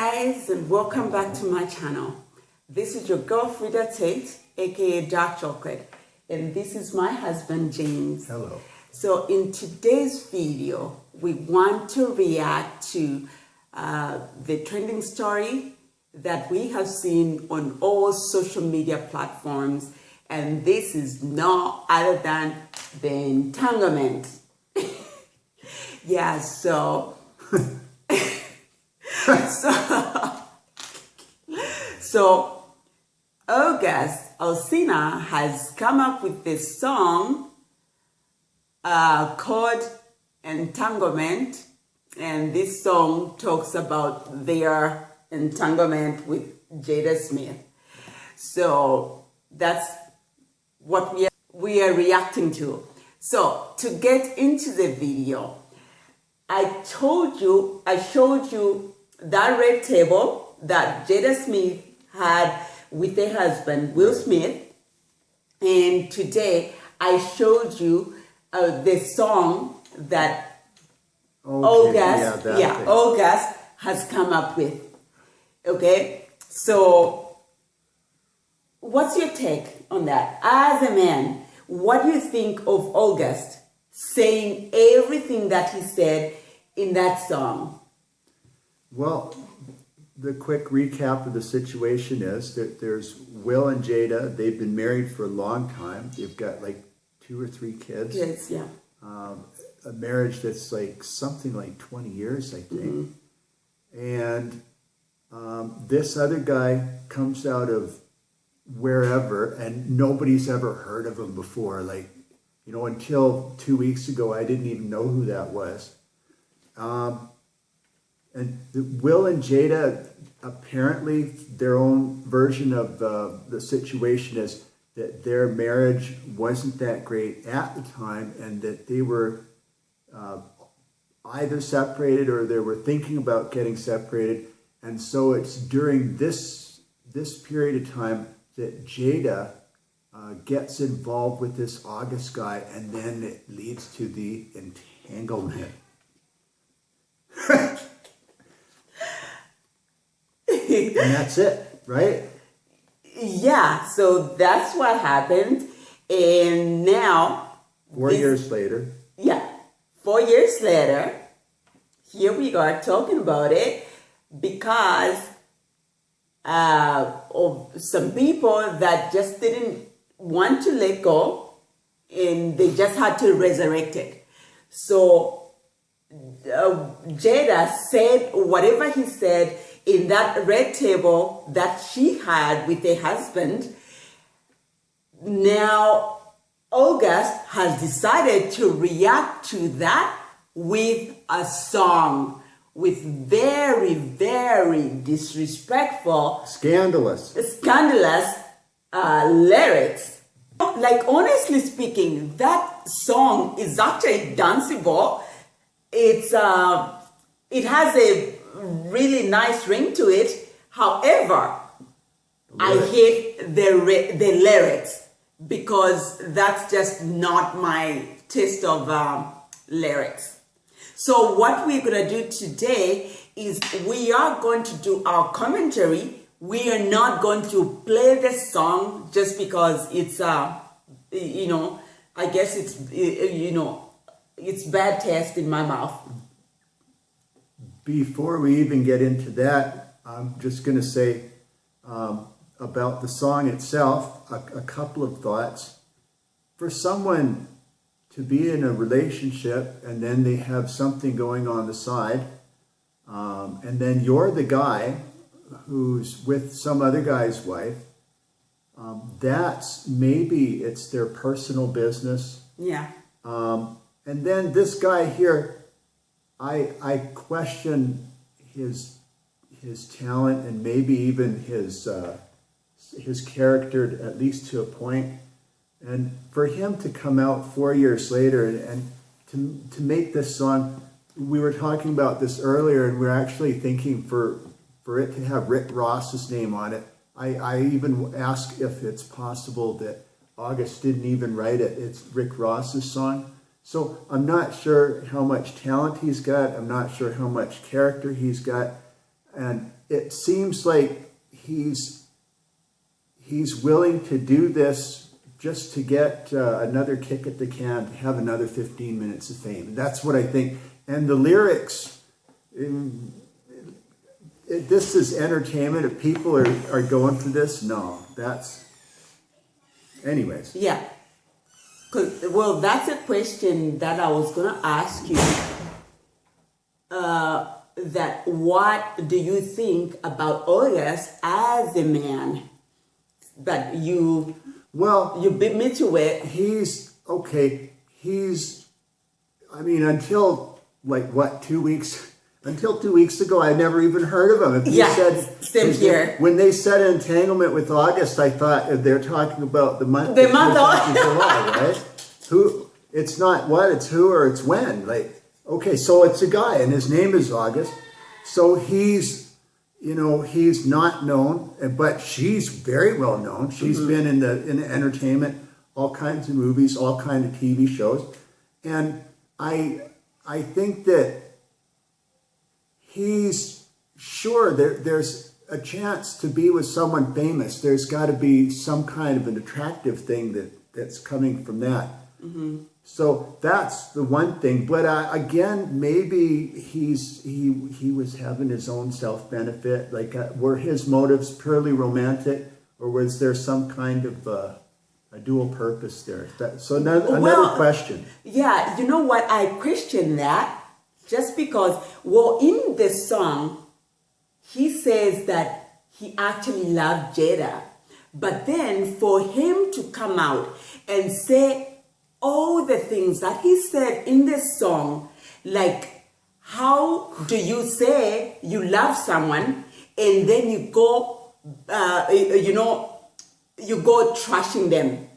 guys, and welcome back to my channel. This is your girl Frida Tate, aka Dark Chocolate, and this is my husband James. Hello. So in today's video, we want to react to the trending story that we have seen on all social media platforms, and this is no other than the Entanglement. Yeah, so so Augustalsina has come up with this song called Entanglement, and this song talks about their entanglement with Jada Smith. So that's what we are reacting to. So to get into the video, I showed you that red table that Jada Smith had with her husband, Will Smith. And today I showed you the song that August has come up with. Okay, so what's your take on that? As a man, what do you think of August saying everything that he said in that song? Well, the quick recap of the situation is that there's Will and Jada. They've been married for a long time. They've got like 2 or 3 kids. Kids, yeah. A marriage that's like something like 20 years, I think. And this other guy comes out of wherever, and nobody's ever heard of him before. Like, you know, until 2 weeks ago, I didn't even know who that was. And Will and Jada, apparently their own version of the situation is that their marriage wasn't that great at the time, and that they were either separated or they were thinking about getting separated. And so it's during this period of time that Jada gets involved with this August guy, and then it leads to the entanglement. And that's it, right? Yeah, so that's what happened. And now 4 years later. Yeah, 4 years later, here we are talking about it because of some people that just didn't want to let go, and they just had to resurrect it. So Jada said whatever he said in that red table that she had with her husband. Now August has decided to react to that with a song with very, very disrespectful, scandalous lyrics. Like, honestly speaking, that song is actually danceable. It has a really nice ring to it. However, I hate the lyrics because that's just not my taste of lyrics. So what we're going to do today is we are going to do our commentary. We are not going to play the song just because it's, you know, I guess it's, you know, it's bad taste in my mouth. Before we even get into that, I'm just going to say about the song itself, a couple of thoughts. For someone to be in a relationship and then they have something going on the side, and then you're the guy who's with some other guy's wife, that's maybe it's their personal business. Yeah. And then this guy here, I question his talent and maybe even his character, at least to a point. And for him to come out 4 years later and to make this song, we were talking about this earlier, and we're actually thinking for it to have Rick Ross's name on it. I even asked if it's possible that August didn't even write it. It's Rick Ross's song. So I'm not sure how much talent he's got. I'm not sure how much character he's got. And it seems like he's willing to do this just to get another kick at the can, to have another 15 minutes of fame. And that's what I think. And the lyrics, this is entertainment. If people are going for this, no, that's... Anyways. Yeah. Well, that's a question that I was going to ask you. That what do you think about August as a man that you beat me to it? He's okay. I mean, until like what, 2 weeks? Until 2 weeks ago, I never even heard of him. If you said, same here. When they said Entanglement with August, I thought they're talking about the month. The month of July, right? Who? It's not what, it's who or it's when. Like, okay, so it's a guy, and his name is August. So he's not known, but she's very well known. She's been in the entertainment, all kinds of movies, all kinds of TV shows, and I think that he's sure there's a chance to be with someone famous. There's got to be some kind of an attractive thing that's coming from that. Mm-hmm. So that's the one thing. But again, maybe he was having his own self-benefit. Like, were his motives purely romantic, or was there some kind of a dual purpose there? So another question. Yeah, you know what? I question that just because, in the song, he says that he actually loved Jada. But then for him to come out and say all the things that he said in this song, like, how do you say you love someone and then you go, you go trashing them?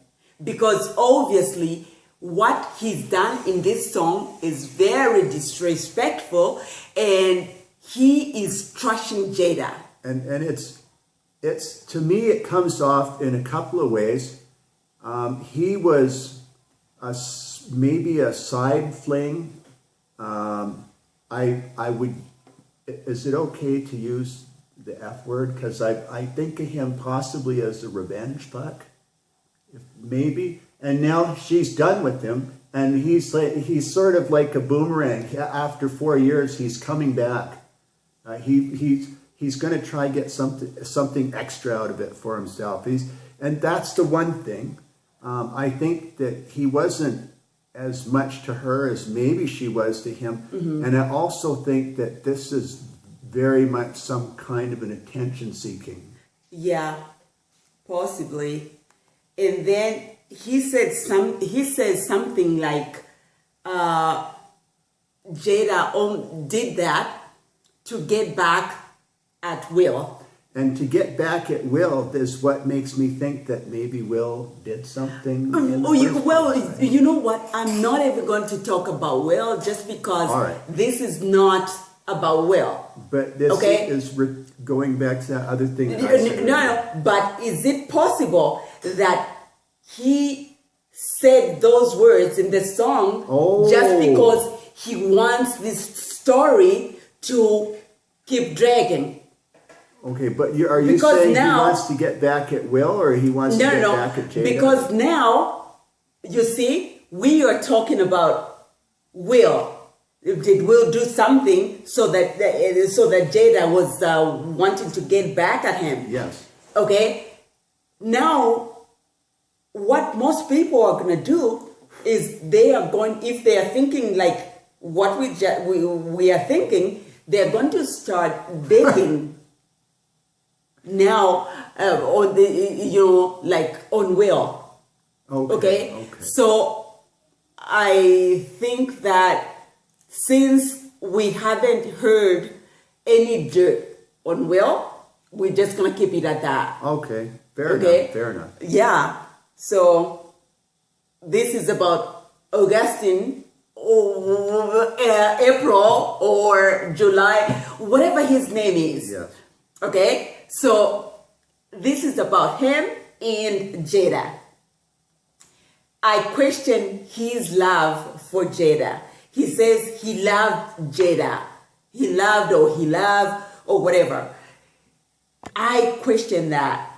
Because obviously what he's done in this song is very disrespectful, and he is trashing Jada. And it's to me, it comes off in a couple of ways. He was maybe a side fling. I would. Is it okay to use the F word? Because I think of him possibly as a revenge fuck, maybe. And now she's done with him, and he's sort of like a boomerang. After 4 years, he's coming back. He's going to try get something extra out of it for himself. And that's the one thing. I think that he wasn't as much to her as maybe she was to him. Mm-hmm. And I also think that this is very much some kind of an attention seeking. Yeah, possibly. And then he says something like Jada did that to get back at Will. And to get back at Will is what makes me think that maybe Will did something. You know what? I'm not even going to talk about Will just because this is not about Will. But this is going back to that other thing. No, but is it possible that he said those words in the song just because he wants this story to keep dragging? Okay, but are you saying he wants to get back at Will, or he wants to get back at Jada? Because now, you see, we are talking about Will. Did Will do something so that Jada was wanting to get back at him? Yes. Okay. Now, what most people are going to do is if they are thinking like what we are thinking, they're going to start dating. Now, on on Will. Okay. So I think that since we haven't heard any dirt on Will, we're just gonna keep it at that. Okay. Fair enough. Yeah. So this is about Augustine, or April or July, whatever his name is. Yes. Okay. So this is about him and Jada. I question his love for Jada. He says he loved Jada. he loved or whatever. I question that.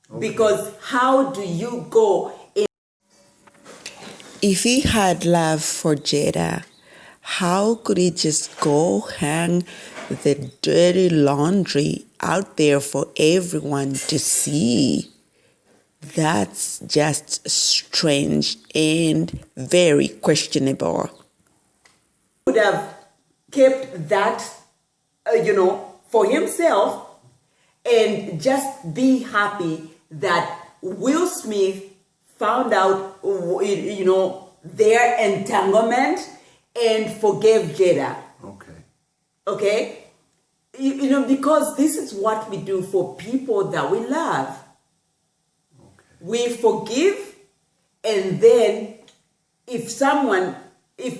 Okay. Because how do you go in? If he had love for Jada, how could he just go hang the dirty laundry out there for everyone to see? That's just strange and very questionable. Would have kept that, for himself and just be happy that Will Smith found out, their entanglement and forgave Jada. Okay. Okay? Because this is what we do for people that we love. Okay. We forgive, and then if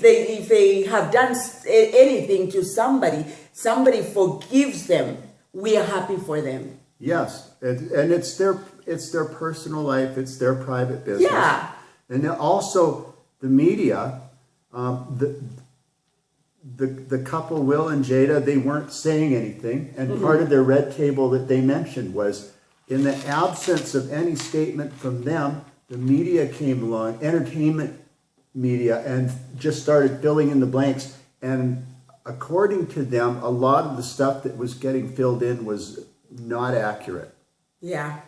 they have done anything to somebody forgives them, we are happy for them. Yes, and it's their personal life, it's their private business. Yeah. And then also the media, the couple, Will and Jada, they weren't saying anything, and part of their red table that they mentioned was, in the absence of any statement from them, the media came along, entertainment media, and just started filling in the blanks. And according to them, a lot of the stuff that was getting filled in was not accurate. Yeah.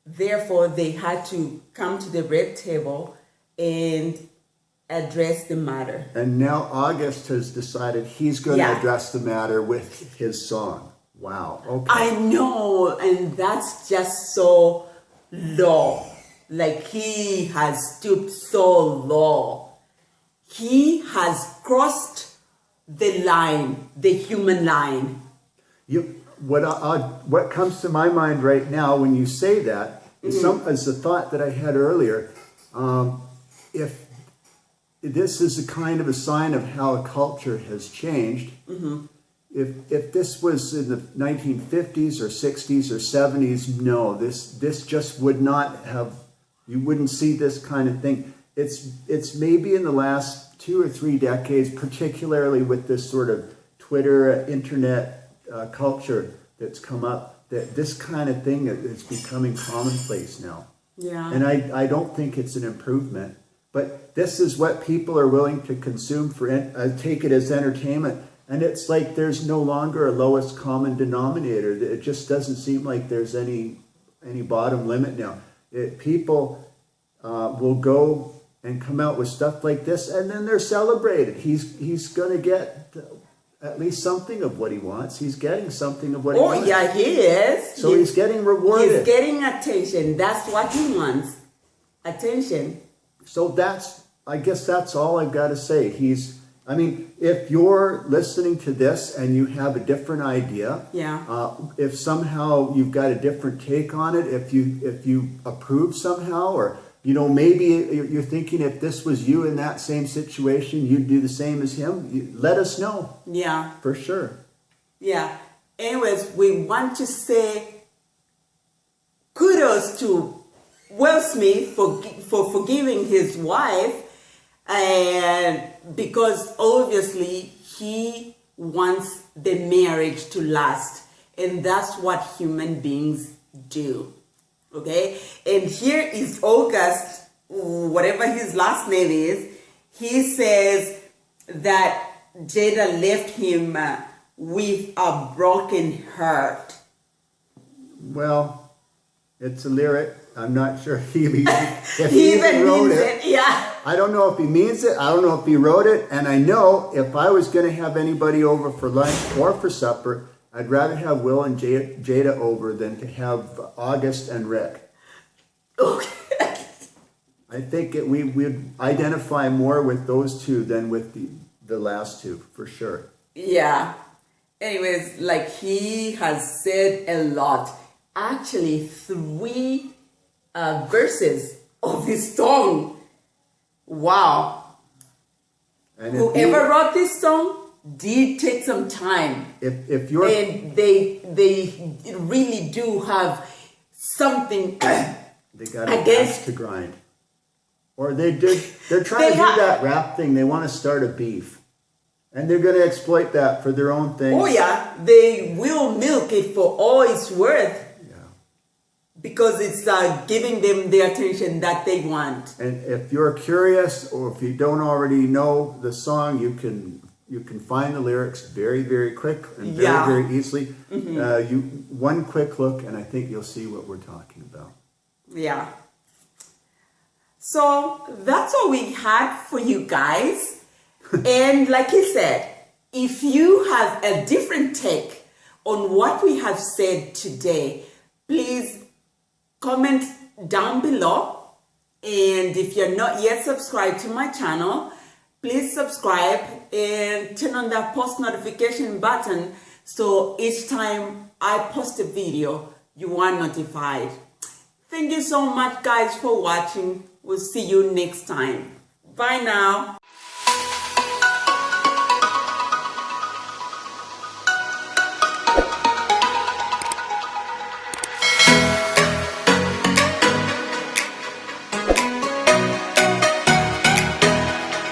Therefore, they had to come to the red table and address the matter. And now August has decided he's going to address the matter with his song. Wow. Okay. I know, and that's just so low. Like, he has stooped so low. He has crossed the line, the human line. What comes to my mind right now when you say that is a thought that I had earlier. If this is a kind of a sign of how a culture has changed, if this was in the 1950s or 60s or 70s, no, this just would not have. You wouldn't see this kind of thing. It's maybe in the last 2 or 3 decades, particularly with this sort of Twitter, internet culture that's come up, that this kind of thing is becoming commonplace now. Yeah. And I don't think it's an improvement. But this is what people are willing to consume take it as entertainment. And it's like there's no longer a lowest common denominator. It just doesn't seem like there's any bottom limit now. People will go and come out with stuff like this, and then they're celebrated. He's going to get at least something of what he wants. He's getting something of what he wants. Oh, yeah, he is. So he's getting rewarded. He's getting attention. That's what he wants. Attention. So I guess that's all I've got to say. If you're listening to this and you have a different idea, if somehow you've got a different take on it, if you approve somehow, or maybe you're thinking if this was you in that same situation, you'd do the same as him, let us know. Yeah. For sure. Yeah. Anyways, we want to say kudos to Will Smith for forgiving his wife, and because obviously he wants the marriage to last, and that's what human beings do. Okay? And here is August, whatever his last name is. He says that Jada left him with a broken heart. Well, it's a lyric. I'm not sure if he even wrote it. Yeah. I don't know if he means it. I don't know if he wrote it. And I know if I was going to have anybody over for lunch or for supper, I'd rather have Will and Jada over than to have August and Rick. Okay. I think we'd identify more with those two than with the last two, for sure. Yeah. Anyways, like, he has said a lot. Actually, 3 verses of his song. Wow. And whoever wrote this song did take some time. If you're, and they really do have something they got a axe to grind, or they're trying to do that rap thing. They want to start a beef, And they're going to exploit that for their own thing. Oh yeah, they will milk it for all it's worth. Because it's giving them the attention that they want. And if you're curious, or if you don't already know the song, you can find the lyrics very, very quick and very, very easily. One quick look, and I think you'll see what we're talking about. Yeah. So that's all we had for you guys. And like he said, if you have a different take on what we have said today, please comment down below. And if you're not yet subscribed to my channel, please subscribe and turn on that post notification button so each time I post a video, you are notified. Thank you so much guys for watching. We'll see you next time. Bye now.